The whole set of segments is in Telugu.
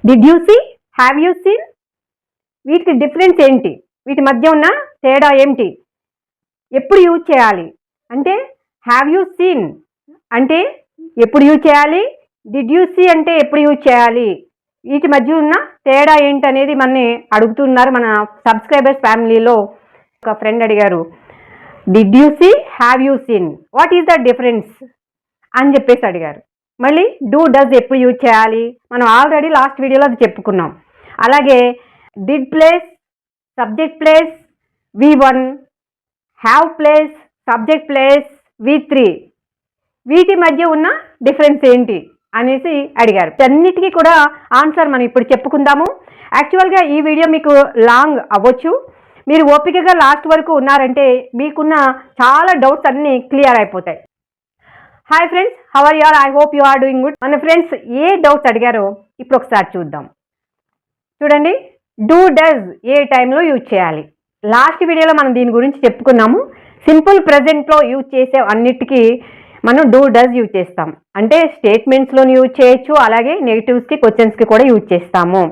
Did you see, have you seen, వీటికి డిఫరెన్స్ ఏంటి, వీటి మధ్య ఉన్న తేడా ఏంటి, ఎప్పుడు యూజ్ చేయాలి అంటే హ్యావ్ యూ సీన్ అంటే ఎప్పుడు యూజ్ చేయాలి, డిడ్ యూ సీ అంటే ఎప్పుడు యూజ్ చేయాలి, వీటి మధ్య ఉన్న తేడా ఏంటి అనేది మనని అడుగుతున్నారు. మన సబ్స్క్రైబర్స్ ఫ్యామిలీలో ఒక ఫ్రెండ్ అడిగారు, did you see, have you seen, what is the difference అని చెప్పేసి అడిగారు. మళ్ళీ డూ డస్ ఎప్పుడు యూజ్ చేయాలి, మనం ఆల్రెడీ లాస్ట్ వీడియోలో అది చెప్పుకున్నాం. అలాగే did place subject plus V1, have place subject plus V3, వీటి మధ్య ఉన్న డిఫరెన్స్ ఏంటి అనేసి అడిగారు. అన్నిటికీ కూడా ఆన్సర్ మనం ఇప్పుడు చెప్పుకుందాము. యాక్చువల్గా ఈ వీడియో మీకు లాంగ్ అవ్వచ్చు, మీరు ఓపికగా లాస్ట్ వరకు ఉన్నారంటే మీకున్న చాలా డౌట్స్ అన్నీ క్లియర్ అయిపోతాయి. Hi friends, how are you all? I hope you are doing good. మన ఫ్రెండ్స్ ఏ డౌట్స్ అడిగారో ఇప్పుడు ఒకసారి చూద్దాం. చూడండి, డూ డస్ ఏ టైంలో యూజ్ చేయాలి. లాస్ట్ వీడియోలో మనం దీని గురించి చెప్పుకున్నాము. సింపుల్ ప్రెజెంట్లో యూజ్ చేసే అన్నిటికీ మనం డూ డస్ యూజ్ చేస్తాం. అంటే స్టేట్మెంట్స్లో యూజ్ చేయొచ్చు, అలాగే నెగిటివ్స్కి క్వశ్చన్స్కి కూడా యూజ్ చేస్తాము.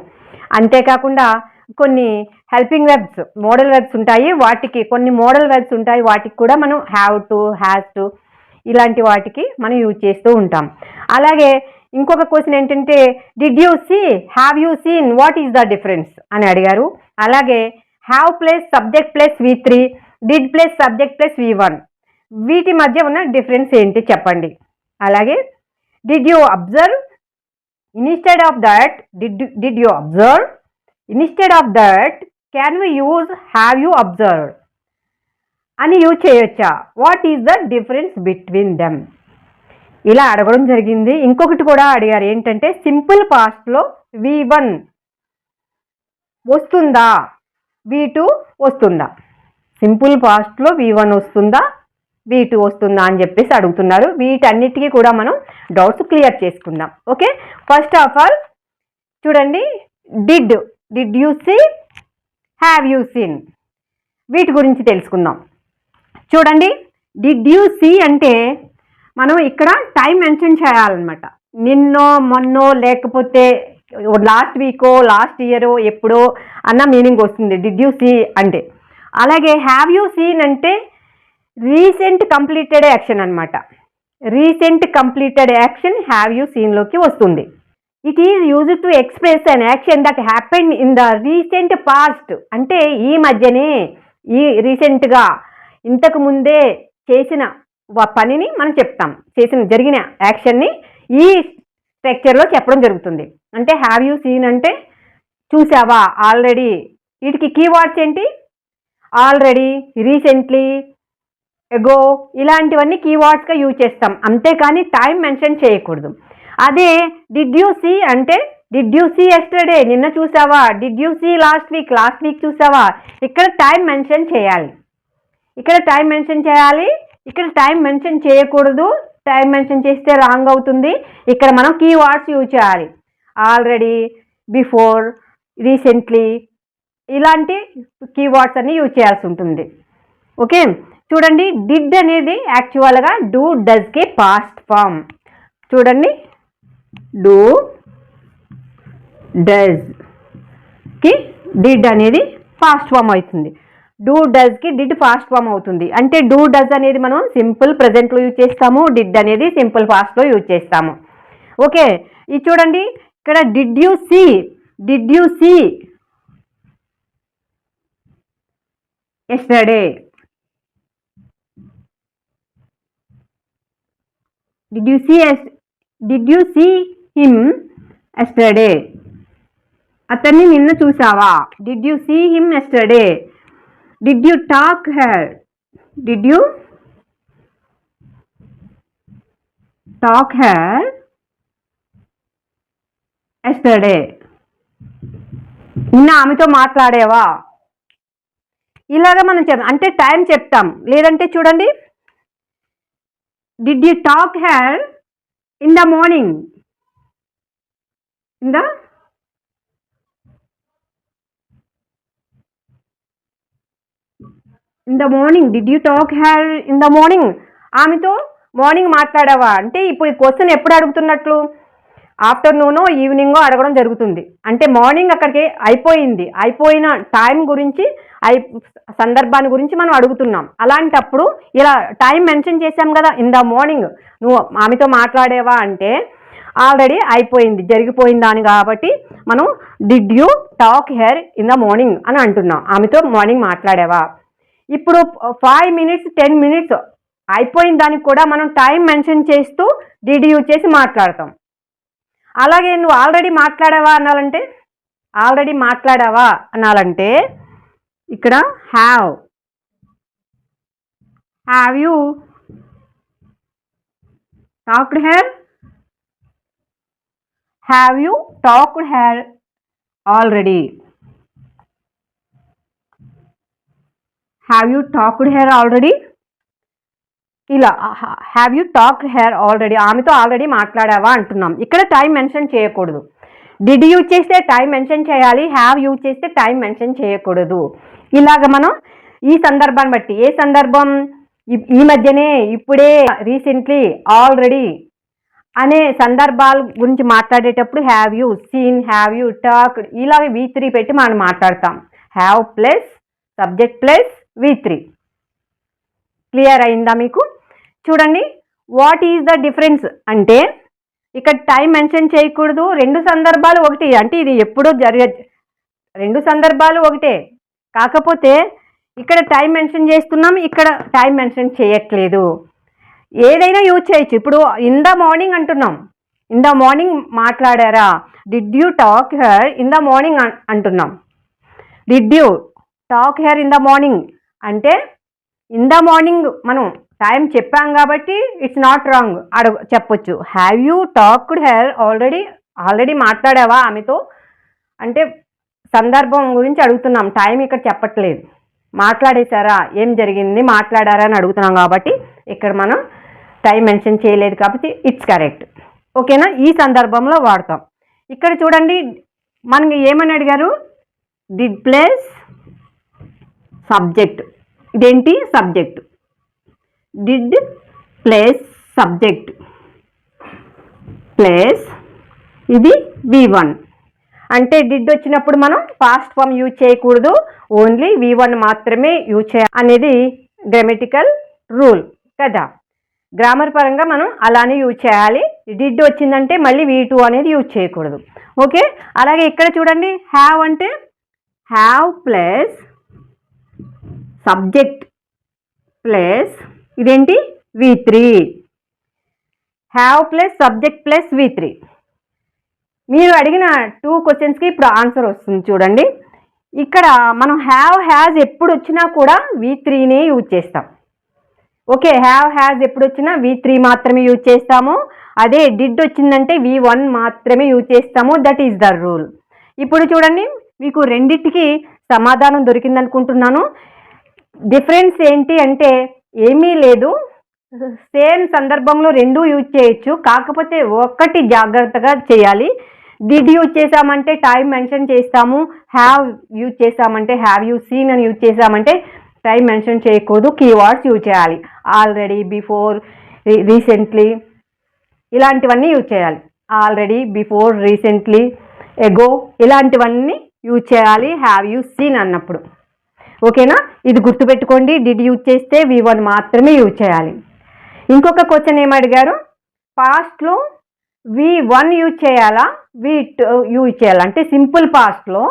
అంతేకాకుండా కొన్ని హెల్పింగ్ వెర్బ్స్, మోడల్ వెర్బ్స్ ఉంటాయి, వాటికి కొన్ని మోడల్ వెర్బ్స్ ఉంటాయి, వాటికి కూడా మనం హ్యావ్ టు, హ్యాస్ టు ఇలాంటి వాటికి మనం యూజ్ చేస్తూ ఉంటాం. అలాగే ఇంకొక క్వశ్చన్ ఏంటంటే did you see, have you seen, what is the difference అని అడిగారు. అలాగే have plus subject plus V3, did plus subject plus V1, వీటి మధ్య ఉన్న డిఫరెన్స్ ఏంటి చెప్పండి. అలాగే did you observe, instead of that did you observe, instead of that can we use have you observed అని యూజ్ చేయొచ్చా, what is the difference between them, ఇలా అడగడం జరిగింది. ఇంకొకటి కూడా అడిగారు, ఏంటంటే సింపుల్ పాస్ట్లో V1 వస్తుందా, V2 వస్తుందా, సింపుల్ పాస్ట్లో V1 వస్తుందా, V2 వస్తుందా అని చెప్పేసి అడుగుతున్నారు. వీటన్నిటికీ కూడా మనం డౌట్స్ క్లియర్ చేసుకుందాం. ఓకే, ఫస్ట్ ఆఫ్ ఆల్ చూడండి, did you see, have you seen, వీటి గురించి తెలుసుకుందాం. చూడండి, డిడ్ యూ సీ అంటే మనం ఇక్కడ టైం మెన్షన్ చేయాలన్నమాట. నిన్నో మొన్నో లేకపోతే లాస్ట్ వీకో లాస్ట్ ఇయరో ఎప్పుడో అన్న మీనింగ్ వస్తుంది డిడ్ యూ సీ అంటే. అలాగే హ్యావ్ యూ సీన్ అంటే రీసెంట్ కంప్లీటెడ్ యాక్షన్ అనమాట. Recent completed action have you సీన్లోకి వస్తుంది. It is used to express an action that happened in the recent past, అంటే ఈ మధ్యనే, ఈ రీసెంట్గా ఇంతకు ముందే చేసిన పనిని మనం చెప్తాం, జరిగిన యాక్షన్ని ఈ స్ట్రక్చర్లో చెప్పడం జరుగుతుంది. అంటే హ్యావ్ యూ సీన్ అంటే చూసావా, ఆల్రెడీ, వీటికి కీవర్డ్స్ ఏంటి, ఆల్రెడీ, రీసెంట్లీ, ఎగో, ఇలాంటివన్నీ కీవర్డ్స్గా యూజ్ చేస్తాం, అంతేకాని టైం మెన్షన్ చేయకూడదు. అదే డిడ్ యూ సీ అంటే డిడ్ యూ సీ ఎస్టర్డే, నిన్న చూసావా, did you see last week చూసావా, ఇక్కడ టైం మెన్షన్ చేయాలి, ఇక్కడ టైం మెన్షన్ చేయాలి, ఇక్కడ టైం మెన్షన్ చేయకూడదు. టైం మెన్షన్ చేస్తే రాంగ్ అవుతుంది. ఇక్కడ మనం కీవర్డ్స్ యూజ్ చేయాలి, ఆల్రెడీ, బిఫోర్, రీసెంట్లీ, ఇలాంటి కీవర్డ్స్ అన్ని యూజ్ చేయాల్సి ఉంటుంది. ఓకే, చూడండి, డిడ్ అనేది యాక్చువల్గా డూ డస్కి పాస్ట్ ఫామ్. చూడండి, డూ డస్కి డిడ్ అనేది పాస్ట్ ఫామ్ అవుతుంది. డూ డస్కి డిడ్ ఫాస్ట్ ఫామ్ అవుతుంది. అంటే డూ డస్ అనేది మనం సింపుల్ ప్రెజెంట్లో యూజ్ చేస్తాము, డిడ్ అనేది సింపుల్ పాస్ట్లో యూజ్ చేస్తాము. ఓకే, ఇది చూడండి, ఇక్కడ did you see yesterday, did you see him yesterday, అతన్ని నిన్న చూసావా, did you see him yesterday. Did you talk her? Did you talk her yesterday? నిన్న ఆమెతో మాట్లాడేవా, ఇలాగా మనం అంటే టైం చెప్తాం. లేదంటే చూడండి, did you talk her in the morning, in the morning, did you talk her in the morning, ఆమెతో మార్నింగ్ మాట్లాడావా అంటే ఇప్పుడు క్వశ్చన్ ఎప్పుడు అడుగుతున్నట్లు, ఆఫ్టర్నూనో ఈవినింగో అడగడం జరుగుతుంది. అంటే మార్నింగ్ అక్కడికి అయిపోయిన టైం గురించి సందర్భాన్ని గురించి మనం అడుగుతున్నాం. అలాంటప్పుడు ఇలా టైం మెన్షన్ చేసాం కదా, ఇన్ ద మార్నింగ్ నువ్వు ఆమెతో మాట్లాడేవా అంటే ఆల్రెడీ అయిపోయింది, జరిగిపోయింది దాని కాబట్టి మనం did you talk her in the morning అని అంటున్నాం. ఆమెతో మార్నింగ్ మాట్లాడేవా. ఇప్పుడు 5 minutes 10 minutes అయిపోయిన దానికి కూడా మనం టైం మెన్షన్ చేస్తూ డిడ్ యూజ్ చేసి మాట్లాడతాం. అలాగే నువ్వు ఆల్రెడీ మాట్లాడావా అనాలంటే ఇక్కడ have you talked her, have you talked her already, have you talked her already, ఇలా have you talked her already, ఆమెతో ఆల్రెడీ మాట్లాడావా అంటున్నాం. ఇక్కడ టైం మెన్షన్ చేయకూడదు. డిడ్ యూజ్ చేస్తే టైం మెన్షన్ చేయాలి, హ్యావ్ యూజ్ చేస్తే టైం మెన్షన్ చేయకూడదు. ఇలాగ మనం ఈ సందర్భాన్ని బట్టి, ఏ సందర్భం, ఈ మధ్యనే, ఇప్పుడే, రీసెంట్లీ, ఆల్రెడీ అనే సందర్భాల గురించి మాట్లాడేటప్పుడు have you scene, have you talked ఇలాగ V3 పెట్టి మనం మాట్లాడతాం. Have plus subject plus V3. Clear అయిందా మీకు? చూడండి, వాట్ ఈజ్ ద డిఫరెన్స్ అంటే ఇక్కడ టైం మెన్షన్ చేయకూడదు. 2 సందర్భాలు ఒకటి, అంటే ఇది ఎప్పుడో 2 సందర్భాలు ఒకటే, కాకపోతే ఇక్కడ టైం మెన్షన్ చేస్తున్నాం, ఇక్కడ టైం మెన్షన్ చేయట్లేదు. ఏదైనా యూజ్ చేయొచ్చు. ఇప్పుడు ఇన్ ద మార్నింగ్ అంటున్నాం, ఇన్ ద మార్నింగ్ మాట్లాడారా, did you talk her in the morning అంటున్నాం. Did you talk her in the morning అంటే ఇన్ ద మార్నింగ్ మనం టైం చెప్పాం కాబట్టి ఇట్స్ నాట్ రాంగ్ చెప్పొచ్చు. Have you talked her already మాట్లాడావా ఆమెతో అంటే సందర్భం గురించి అడుగుతున్నాం, టైం ఇక్కడ చెప్పట్లేదు. మాట్లాడేశారా, ఏం జరిగింది, మాట్లాడారా అని అడుగుతున్నాం కాబట్టి ఇక్కడ మనం టైం మెన్షన్ చేయలేదు కాబట్టి ఇట్స్ కరెక్ట్. ఓకేనా? ఈ సందర్భంలో వాడతాం. ఇక్కడ చూడండి, మనకి ఏమని అడిగారు, డిడ్ ప్లస్ సబ్జెక్ట్. ఇదేంటి? Subject. Did plus subject plus ఇది V1 అంటే డిడ్ వచ్చినప్పుడు మనం పాస్ట్ ఫామ్ యూజ్ చేయకూడదు, ఓన్లీ V1 మాత్రమే యూజ్ చేయాలి అనేది గ్రామటికల్ రూల్ కదా. గ్రామర్ పరంగా మనం అలానే యూజ్ చేయాలి. డిడ్ వచ్చిందంటే మళ్ళీ V2 అనేది యూజ్ చేయకూడదు. ఓకే, అలాగే ఇక్కడ చూడండి, హ్యావ్ అంటే హ్యావ్ ప్లస్ సబ్జెక్ట్ ప్లస్ ఇదేంటి V3. Have plus subject plus V3. మీరు అడిగిన 2 క్వశ్చన్స్కి ఇప్పుడు ఆన్సర్ వస్తుంది చూడండి. ఇక్కడ మనం హ్యాజ్ ఎప్పుడు వచ్చినా కూడా V3నే యూజ్ చేస్తాం. ఓకే, హ్యాజ్ ఎప్పుడు వచ్చినా V3 మాత్రమే యూజ్ చేస్తాము. అదే డిడ్ వచ్చిందంటే V1 మాత్రమే యూజ్ చేస్తాము. That is the rule. ఇప్పుడు చూడండి, మీకు రెండిటికి సమాధానం దొరికింది అనుకుంటున్నాను. డిఫరెన్స్ ఏంటి అంటే ఏమీ లేదు, సేమ్ సందర్భంలో 2 యూజ్ చేయొచ్చు. కాకపోతే ఒకటి జాగ్రత్తగా చేయాలి. డిడ్ యూజ్ చేసామంటే టైం మెన్షన్ చేస్తాము, హ్యావ్ యూజ్ చేసామంటే హ్యావ్ యూ సీన్ అని యూజ్ చేసామంటే టైం మెన్షన్ చేయకూడదు, కీవర్డ్స్ యూజ్ చేయాలి. ఆల్రెడీ, బిఫోర్, రీసెంట్లీ ఇలాంటివన్నీ యూజ్ చేయాలి. ఆల్రెడీ, బిఫోర్, రీసెంట్లీ, ఎగో ఇలాంటివన్నీ యూజ్ చేయాలి హ్యావ్ యూ సీన్ అన్నప్పుడు. ఓకేనా? ఇది గుర్తుపెట్టుకోండి. డిడ్ యూజ్ చేస్తే V1 మాత్రమే యూజ్ చేయాలి. ఇంకొక క్వశ్చన్ ఏమడిగారు, పాస్ట్లో V1 యూజ్ చేయాలా, V2 యూజ్ చేయాలా అంటే సింపుల్ పాస్ట్లో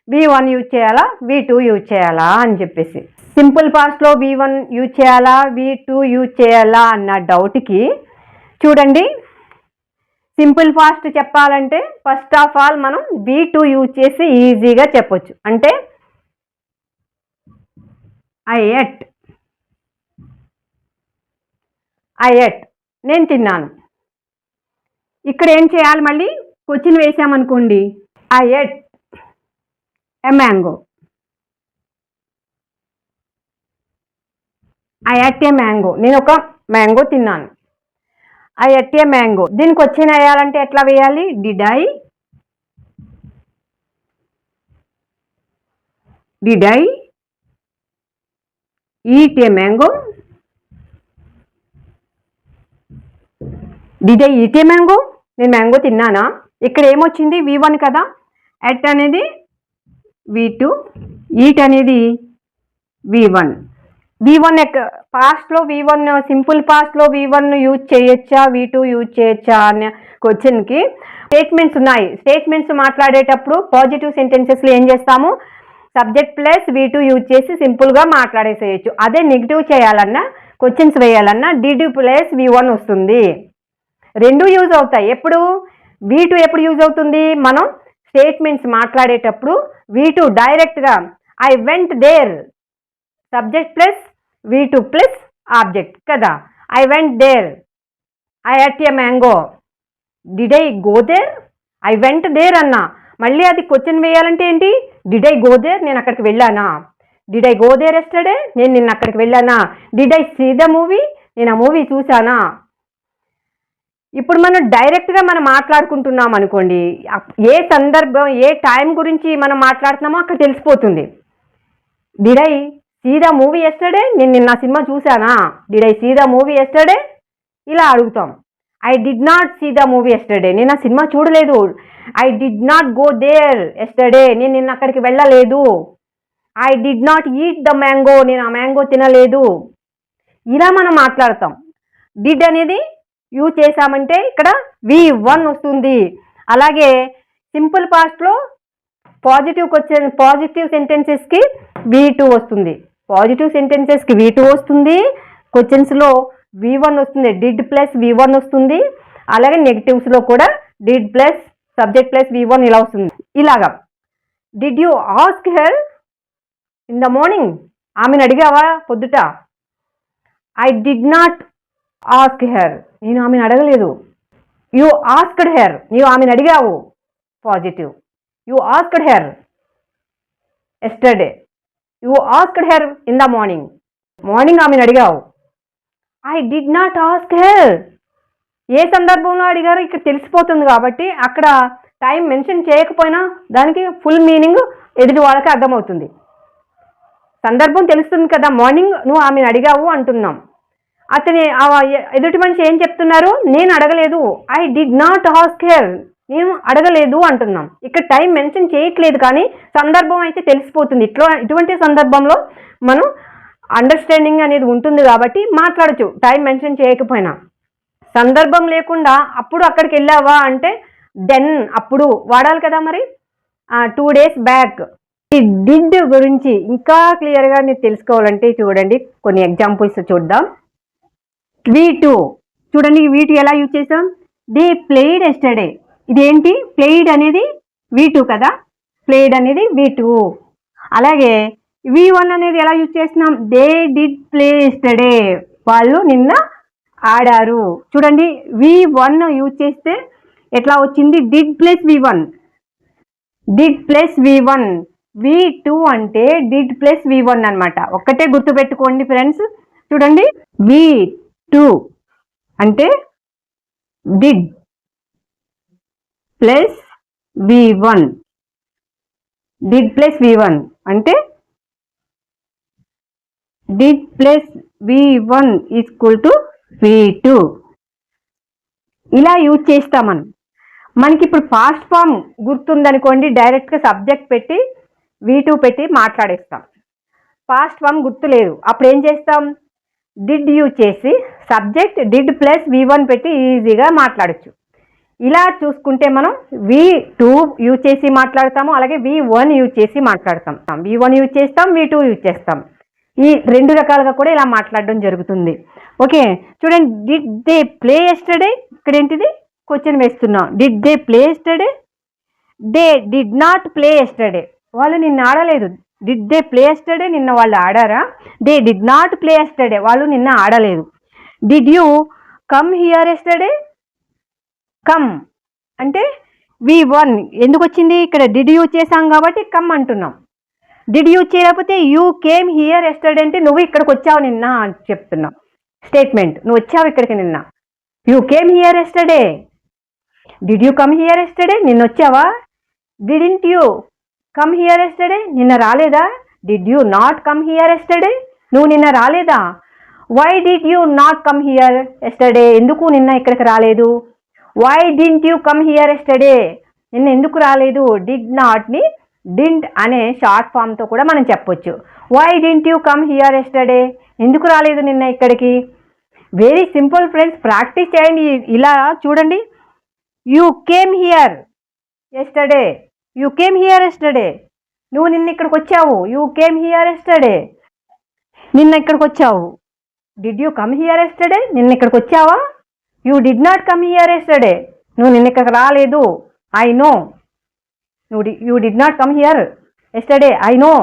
V1 యూజ్ చేయాలా, V2 యూజ్ చేయాలా అని చెప్పేసి. సింపుల్ పాస్ట్లో V1 యూజ్ చేయాలా, V2 యూజ్ చేయాలా అన్న డౌట్కి చూడండి, సింపుల్ పాస్ట్ చెప్పాలంటే ఫస్ట్ ఆఫ్ ఆల్ మనం V2 యూజ్ చేసి ఈజీగా చెప్పొచ్చు. అంటే I ate నేను తిన్నాను. ఇక్కడ ఏం చేయాలి, మళ్ళీ క్వశ్చన్ వేసామనుకోండి, I ate a mango. I ate a mango, నేను ఒక మ్యాంగో తిన్నాను. I ate a mango. దీనికి క్వశ్చన్ వేయాలంటే ఎట్లా వేయాలి, did I eat a mango? Did I eat a mango? నేను మ్యాంగో తిన్నానా? ఇక్కడ ఏమొచ్చింది V1 కదా, ఎట్ అనేది V2, ఈట్ అనేది V1. పాస్ట్లో V1 సింపుల్ పాస్ట్లో V1 యూజ్ చేయొచ్చా, V2 యూజ్ చేయొచ్చా అనే క్వశ్చన్కి స్టేట్మెంట్స్ ఉన్నాయి. స్టేట్మెంట్స్ మాట్లాడేటప్పుడు పాజిటివ్ సెంటెన్సెస్లో ఏం చేస్తాము, సబ్జెక్ట్ ప్లస్ V2 యూజ్ చేసి సింపుల్గా మాట్లాడేసేయచ్చు. అదే నెగిటివ్ చేయాలన్నా, క్వశ్చన్స్ వేయాలన్నా డిడ్ ప్లస్ V1 వస్తుంది. రెండు యూజ్ అవుతాయి. ఎప్పుడు V2 ఎప్పుడు యూజ్ అవుతుంది, మనం స్టేట్మెంట్స్ మాట్లాడేటప్పుడు V2 డైరెక్ట్గా I went there, subject plus V2 plus object కదా. I went there, I ate a mango, did I go there, I went there అన్నా. మళ్ళీ అది క్వశ్చన్ వేయాలంటే ఏంటి, డిడ్ ఐ గో దేర్, నేను అక్కడికి వెళ్ళానా, did I go there yesterday, నేను నిన్న అక్కడికి వెళ్ళానా, did I see the movie, నేను ఆ మూవీ చూసానా. ఇప్పుడు మనం డైరెక్ట్గా మనం మాట్లాడుకుంటున్నాం అనుకోండి, ఏ సందర్భం ఏ టైం గురించి మనం మాట్లాడుతున్నామో అక్కడ తెలిసిపోతుంది. Did I see the movie yesterday, నేను నిన్న సినిమా చూసానా, did I see the movie yesterday, ఇలా అడుగుతాం. I did not see the movie yesterday, నేను ఆ సినిమా చూడలేదు. I did not go there yesterday, నేను నిన్న అక్కడికి వెళ్ళలేదు. I did not eat the mango, నేను ఆ మ్యాంగో తినలేదు. ఇలా మనం మాట్లాడతాం. డిడ్ అనేది యూజ్ చేసామంటే ఇక్కడ V1 వస్తుంది. అలాగే సింపుల్ పాస్ట్లో పాజిటివ్ సెంటెన్సెస్కి V2 వస్తుంది. పాజిటివ్ సెంటెన్సెస్కి V2 వస్తుంది, క్వశ్చన్స్లో V1 వస్తుంది, డిడ్ ప్లస్ V1 వస్తుంది. అలాగే నెగిటివ్స్లో కూడా did plus subject plus V1 ఇలా వస్తుంది. ఇలాగా did you ask her in the morning, ఆమెను అడిగావా పొద్దుట. I did not ask her, నేను ఆమెను అడగలేదు. యూ ఆస్క్డ్ హెర్, నీవు ఆమెను అడిగావు, positive. You asked her yesterday, you asked her in the morning, morning ఆమెను అడిగావు. I did not ask her, ఏ సందర్భంలో అడిగారో ఇక్కడ తెలిసిపోతుంది కాబట్టి అక్కడ టైం మెన్షన్ చేయకపోయినా దానికి ఫుల్ మీనింగ్ ఎదుటి వాళ్ళకి అర్థమవుతుంది. సందర్భం తెలుస్తుంది కదా, మార్నింగ్ నువ్వు ఆమెను అడిగావు అంటున్నాం. అతని ఎదుటి మనిషి ఏం చెప్తున్నారు, నేను అడగలేదు, I did not ask her, నేను అడగలేదు అంటున్నాం. ఇక్కడ టైం మెన్షన్ చేయట్లేదు కానీ సందర్భం అయితే తెలిసిపోతుంది. ఇటువంటి సందర్భంలో మనం అండర్స్టాండింగ్ అనేది ఉంటుంది కాబట్టి మాట్లాడచ్చు టైం మెన్షన్ చేయకపోయినా. సందర్భం లేకుండా అప్పుడు అక్కడికి వెళ్ళావా అంటే దెన్ అప్పుడు వాడాలి కదా. మరి 2 days బ్యాక్. ఈ డిడ్ గురించి ఇంకా క్లియర్గా మీరు తెలుసుకోవాలంటే చూడండి, కొన్ని ఎగ్జాంపుల్స్ చూద్దాం. V2 చూడండి, V2 ఎలా యూజ్ చేసాం, దే ప్లేడ్ ఎస్టర్డే. ఇదేంటి, ప్లేడ్ అనేది V2 కదా, ప్లేడ్ అనేది V2. అలాగే V1 అనేది ఎలా యూజ్ చేస్తున్నాం, దే డిడ్ ప్లే ఎస్టర్డే, వాళ్ళు నిన్న ఆడారు. చూడండి V1 యూజ్ చేస్తే ఎట్లా వచ్చింది, did plus V1, did plus V1. V2 అంటే డిడ్ ప్లస్ V1 అనమాట. ఒక్కటే గుర్తుపెట్టుకోండి ఫ్రెండ్స్. చూడండి V2 అంటే did plus V1, did plus V1 అంటే did plus V1 equal to V2. ఇలా యూజ్ చేస్తామని. మనకి ఇప్పుడు పాస్ట్ ఫామ్ గుర్తుందనుకోండి, డైరెక్ట్గా సబ్జెక్ట్ పెట్టి V2 పెట్టి మాట్లాడేస్తాం. పాస్ట్ ఫామ్ గుర్తు లేదు, అప్పుడు ఏం చేస్తాం, డిడ్ యూజ్ చేసి సబ్జెక్ట్ డిడ్ ప్లస్ V1 పెట్టి ఈజీగా మాట్లాడచ్చు. ఇలా చూసుకుంటే మనం V2 యూజ్ చేసి మాట్లాడతాము, అలాగే V1 యూజ్ చేసి మాట్లాడతాం. V1 యూజ్ చేస్తాం, V2 యూజ్ చేస్తాం. ఈ 2 రకాలుగా కూడా ఇలా మాట్లాడడం జరుగుతుంది. ఓకే, చూడండి, డిడ్ దే ప్లే ఎస్టర్డే, ఇక్కడ ఏంటిది క్వశ్చన్ వేస్తున్నాం. Did they play yesterday, they did not play yesterday, వాళ్ళు నిన్న ఆడలేదు. డిడ్ దే ప్లే ఎస్టర్డే, నిన్న వాళ్ళు ఆడారా. They did not play yesterday, వాళ్ళు నిన్న ఆడలేదు. Did you come here yesterday, come అంటే V1 ఎందుకు వచ్చింది, ఇక్కడ డిడ్ యూజ్ చేసాం కాబట్టి కమ్ అంటున్నాం. డిడ్ యూజ్ చేయకపోతే యూ కేమ్ హియర్ ఎస్టర్డే అంటే నువ్వు ఇక్కడికి వచ్చావు నిన్న అని చెప్తున్నాం. స్టేట్మెంట్, నువ్వు వచ్చావు ఇక్కడికి నిన్న. You came here yesterday, did you come here yesterday, నిన్న వచ్చావా. Didn't you come here yesterday, నిన్న రాలేదా. Did you not come here yesterday, నువ్వు నిన్న రాలేదా. Why did you not come here yesterday, ఎందుకు నిన్న ఇక్కడికి రాలేదు. Why didn't you come here yesterday, నిన్న ఎందుకు రాలేదు. డిడ్ నాట్ని డింట్ అనే షార్ట్ ఫామ్తో కూడా మనం చెప్పొచ్చు. Why didn't you come here yesterday, ఎందుకు రాలేదు నిన్న ఇక్కడికి. వెరీ సింపుల్ ఫ్రెండ్స్, ప్రాక్టీస్ చేయండి. ఇలా చూడండి, you came here yesterday, you came here yesterday, నువ్వు నిన్న ఇక్కడికి వచ్చావు. యూ కేమ్ హియర్ ఎస్టర్డే, నిన్న ఇక్కడికి వచ్చావు. Did you come here yesterday, నిన్న ఇక్కడికి వచ్చావా. You did not come here yesterday, నువ్వు నిన్న ఇక్కడికి రాలేదు. I know, you did not come here yesterday, I know,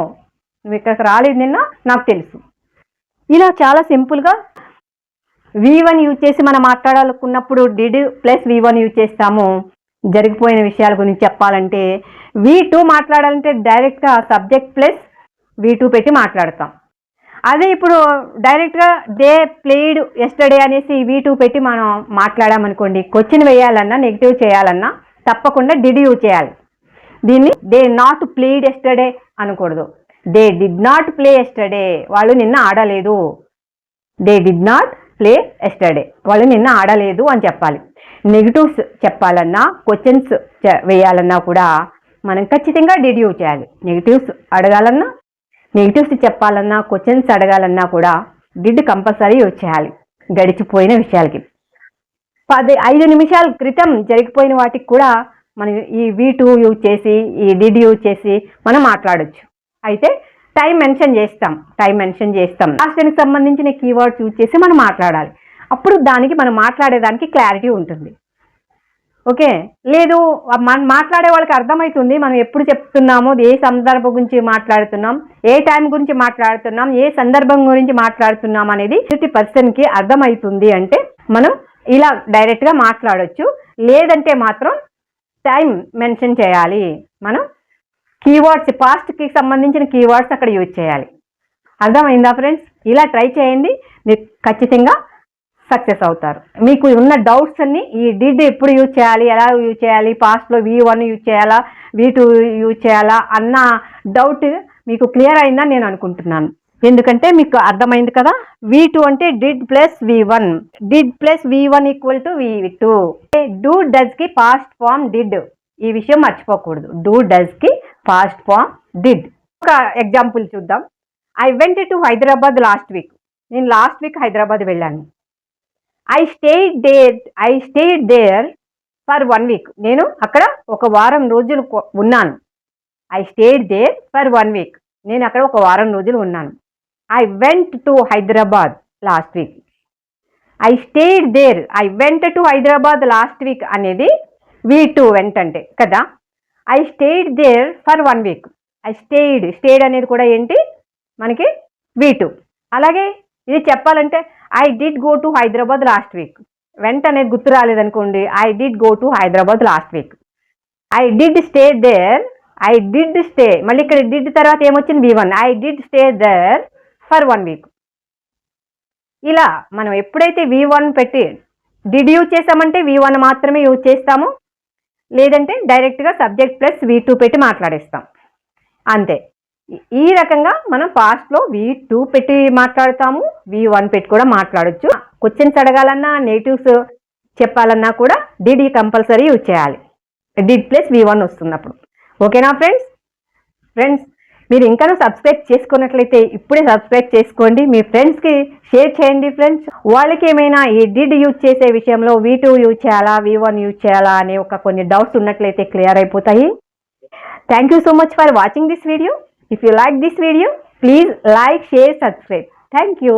నువ్వు ఇక్కడికి రాలేదు నిన్న, నాకు తెలుసు. ఇలా చాలా సింపుల్గా V1 యూజ్ చేసి మనం మాట్లాడాలనుకున్నప్పుడు డిడ్ ప్లస్ V1 యూజ్ చేస్తాము. జరిగిపోయిన విషయాల గురించి చెప్పాలంటే V2 మాట్లాడాలంటే డైరెక్ట్గా సబ్జెక్ట్ ప్లస్ V2 పెట్టి మాట్లాడతాం. అదే ఇప్పుడు డైరెక్ట్గా దే ప్లేడ్ ఎస్టర్డే అనేసి V2 పెట్టి మనం మాట్లాడామనుకోండి, క్వశ్చన్ వేయాలన్నా నెగిటివ్ చేయాలన్నా తప్పకుండా డిడ్ యూజ్ చేయాలి. దీన్ని దే నాట్ ప్లేడ్ ఎస్టర్డే అనకూడదు. They did not play yesterday, వాళ్ళు నిన్న ఆడలేదు. They did not play yesterday, వాళ్ళు నిన్న ఆడలేదు అని చెప్పాలి. నెగిటివ్స్ చెప్పాలన్నా క్వశ్చన్స్ వేయాలన్నా కూడా మనం ఖచ్చితంగా డిడ్ యూజ్ చేయాలి. నెగిటివ్స్ అడగాలన్నా, నెగిటివ్స్ చెప్పాలన్నా, క్వశ్చన్స్ అడగాలన్నా కూడా డిడ్ కంపల్సరీ యూజ్ చేయాలి. గడిచిపోయిన విషయాలకి 5 నిమిషాల క్రితం జరిగిపోయిన వాటికి కూడా మనం ఈ V2 యూజ్ చేసి, ఈ డిడ్ యూజ్ చేసి మనం మాట్లాడచ్చు. అయితే టైం మెన్షన్ చేస్తాం. లాస్ట్కి సంబంధించిన కీవర్డ్స్ యూజ్ చేసి మనం మాట్లాడాలి. అప్పుడు దానికి మనం మాట్లాడేదానికి క్లారిటీ ఉంటుంది. ఓకే, లేదు మనం మాట్లాడే వాళ్ళకి అర్థమవుతుంది మనం ఎప్పుడు చెప్తున్నామో, ఏ సందర్భం గురించి మాట్లాడుతున్నాం, ఏ టైం గురించి మాట్లాడుతున్నాం, ఏ సందర్భం గురించి మాట్లాడుతున్నాం అనేది ప్రతి పర్సన్కి అర్థమవుతుంది అంటే మనం ఇలా డైరెక్ట్గా మాట్లాడవచ్చు. లేదంటే మాత్రం టైం మెన్షన్ చేయాలి. మనం కీవర్డ్స్, పాస్ట్కి సంబంధించిన కీవర్డ్స్ అక్కడ యూజ్ చేయాలి. అర్థమైందా ఫ్రెండ్స్? ఇలా ట్రై చేయండి, మీరు ఖచ్చితంగా సక్సెస్ అవుతారు. మీకు ఉన్న డౌట్స్ అన్ని ఈ డిడ్ ఎప్పుడు యూజ్ చేయాలి, ఎలా యూజ్ చేయాలి, పాస్ట్లో V1 యూజ్ చేయాలా, V2 యూజ్ చేయాలా అన్న డౌట్ మీకు క్లియర్ అయిందని నేను అనుకుంటున్నాను. ఎందుకంటే మీకు అర్థమైంది కదా. V2 అంటే did plus V1, did plus V1 equal to V2. Do డస్కి పాస్ట్ ఫామ్ డిడ్, ఈ విషయం మర్చిపోకూడదు. డూ డస్కి పాస్ట్ ఫామ్ డిడ్. ఒక ఎగ్జాంపుల్ చూద్దాం. I went to Hyderabad last week, నేను లాస్ట్ వీక్ హైదరాబాద్ వెళ్ళాను. I stayed there for 1 week, నేను అక్కడ ఒక వారం రోజులు ఉన్నాను. I stayed there for 1 week, నేను అక్కడ ఒక వారం రోజులు ఉన్నాను. I went to Hyderabad last week. I stayed there, I went to Hyderabad last week అనేది V2 వెంట అంటే కదా. I stayed there for 1 week. I stayed అనేది కూడా ఏంటి మనకి V2. అలాగే ఇది చెప్పాలంటే I did go to Hyderabad last week, went అనేది గుర్తు రాలేదనుకోండి, I did go to Hyderabad last week. I did stay there, I did stay, మళ్ళీ ఇక్కడ డిడ్ తర్వాత ఏమొచ్చింది V1. I did stay there for 1 week. ఇలా మనం ఎప్పుడైతే V1 పెట్టి డిడ్ యూజ్ చేసామంటే V1 మాత్రమే యూజ్ చేస్తాము. లేదంటే డైరెక్ట్గా సబ్జెక్ట్ ప్లస్ V2 పెట్టి మాట్లాడేస్తాం అంతే. ఈ రకంగా మనం పాస్ట్లో V2 పెట్టి మాట్లాడతాము, V1 పెట్టి కూడా మాట్లాడచ్చు. క్వశ్చన్స్ అడగాలన్నా, నెగిటివ్స్ చెప్పాలన్నా కూడా డిడ్ కంపల్సరీ యూజ్ చేయాలి. డిడ్ ప్లస్ V1 వస్తున్నప్పుడు. ఓకేనా ఫ్రెండ్స్ మీరు ఇంకా సబ్స్క్రైబ్ చేసుకున్నట్లయితే ఇప్పుడే సబ్స్క్రైబ్ చేసుకోండి. మీ ఫ్రెండ్స్కి షేర్ చేయండి. ఫ్రెండ్స్ వాళ్ళకి ఏమైనా ఈ డిడ్ యూజ్ చేసే విషయంలో V2 యూజ్ చేయాలా, V1 యూజ్ చేయాలా అనే కొన్ని డౌట్స్ ఉన్నట్లయితే క్లియర్ అయిపోతాయి. Thank you so much for watching this video. If you like this video, please like, share, subscribe. Thank you.